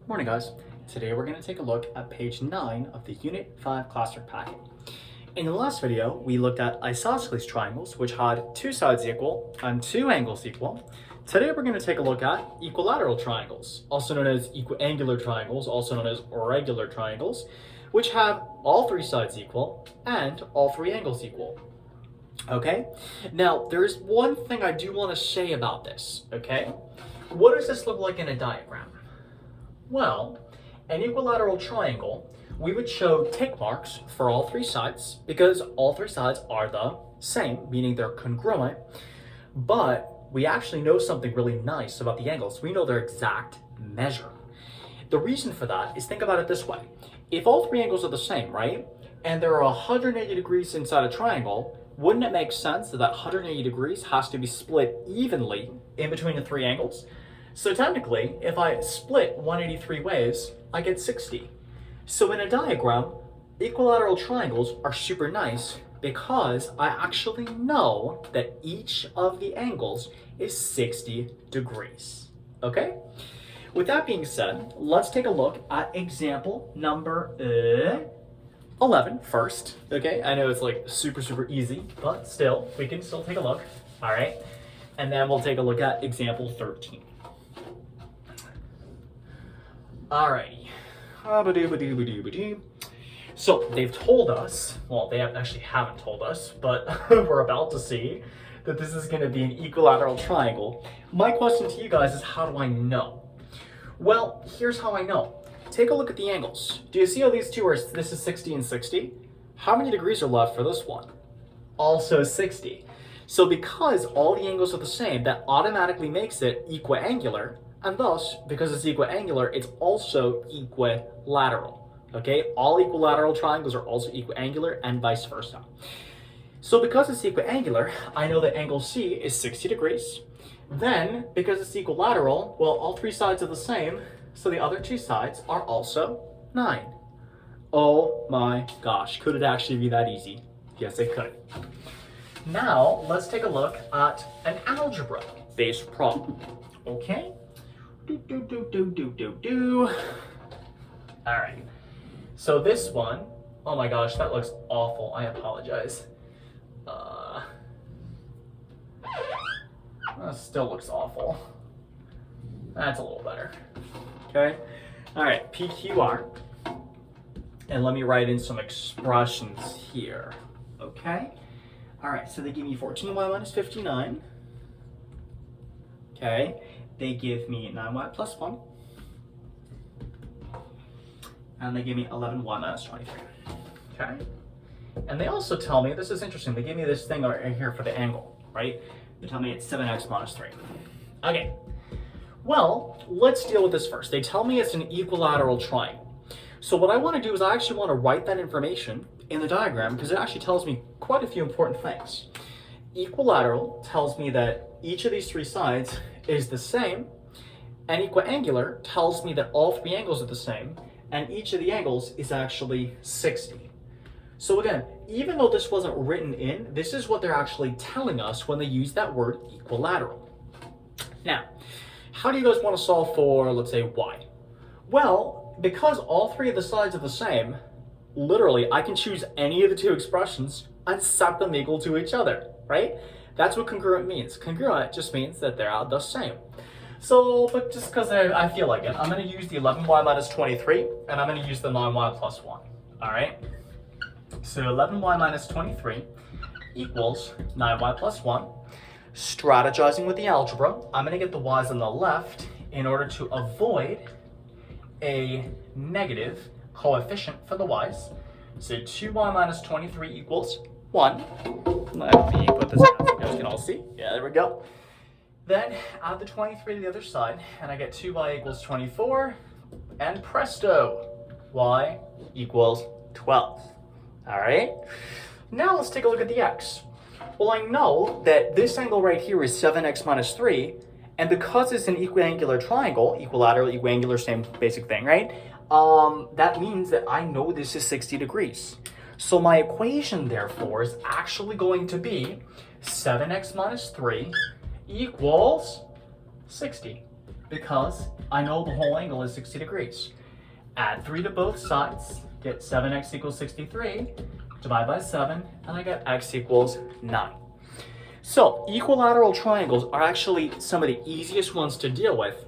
Morning guys. Today we're going to take a look at page 9 of the Unit 5 Classwork packet. In the last video, we looked at isosceles triangles, which had two sides equal and two angles equal. Today we're going to take a look at equilateral triangles, also known as equiangular triangles, also known as regular triangles, which have all three sides equal and all three angles equal. Okay? Now, there's one thing I do want to say about this, okay? What does this look like in a diagram? Well, an equilateral triangle, we would show tick marks for all three sides because all three sides are the same, meaning they're congruent, but we actually know something really nice about the angles. We know their exact measure. The reason for that is, think about it this way. If all three angles are the same, right, and there are 180 degrees inside a triangle, wouldn't it make sense that 180 degrees has to be split evenly in between the three angles? So technically, if I split 183 ways, I get 60. So in a diagram, equilateral triangles are super nice because I actually know that each of the angles is 60 degrees. Okay? With that being said, let's take a look at example number 11 first. Okay? I know it's like super easy, but still, we can still take a look. All right? And then we'll take a look at example 13. Alrighty. So they've told us, well, they actually haven't told us, but we're about to see that this is going to be an equilateral triangle. My question to you guys is, how do I know? Well, here's how I know. Take a look at the angles. Do you see how these two are, this is 60 and 60? How many degrees are left for this one? Also 60. So because all the angles are the same, that automatically makes it equiangular. And thus, because it's equiangular, it's also equilateral, okay? All equilateral triangles are also equiangular and vice versa. So because it's equiangular, I know that angle C is 60 degrees. Then, because it's equilateral, well, all three sides are the same, so the other two sides are also 9. Oh my gosh, could it actually be that easy? Yes, it could. Now, let's take a look at an algebra-based problem, okay? All right, so this one, oh my gosh, that looks awful. I apologize. That still looks awful. That's a little better. Okay. All right, PQR. And let me write in some expressions here. Okay. All right, so they give me 14y minus 59. Okay. They give me 9y plus 1. And they give me 11y minus 23. Okay? And they also tell me, this is interesting, they give me this thing right here for the angle, right? They tell me it's 7x minus 3. Okay. Well, let's deal with this first. They tell me it's an equilateral triangle. So what I want to do is I actually want to write that information in the diagram because it actually tells me quite a few important things. Equilateral tells me that each of these three sides is the same, and equiangular tells me that all three angles are the same, and each of the angles is actually 60. So again, even though this wasn't written in, this is what they're actually telling us when they use that word equilateral. Now, how do you guys want to solve for, let's say, y? Well, because all three of the sides are the same, literally, I can choose any of the two expressions and set them equal to each other, right? That's what congruent means. Congruent just means that they're the same. So, but just because I feel like it, I'm going to use the 11y minus 23, and I'm going to use the 9y plus 1. All right? So 11y minus 23 equals 9y plus 1. Strategizing with the algebra, I'm going to get the y's on the left in order to avoid a negative coefficient for the y's. So 2y minus 23 equals 1. Let me put this down so you guys can all see. Yeah, there we go. Then add the 23 to the other side, and I get 2y equals 24, and presto, y equals 12. All right? Now let's take a look at the x. Well, I know that this angle right here is 7x minus 3, and because it's an equiangular triangle, equilateral, equiangular, same basic thing, right? That means that I know this is 60 degrees. So my equation, therefore, is actually going to be 7x minus 3 equals 60. because I know the whole angle is 60 degrees. Add 3 to both sides, get 7x equals 63, divide by 7, and I get x equals 9. So equilateral triangles are actually some of the easiest ones to deal with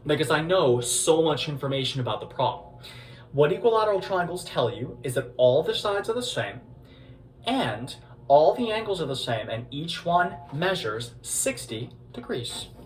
because I know so much information about the problem. What equilateral triangles tell you is that all the sides are the same and all the angles are the same, and each one measures 60 degrees.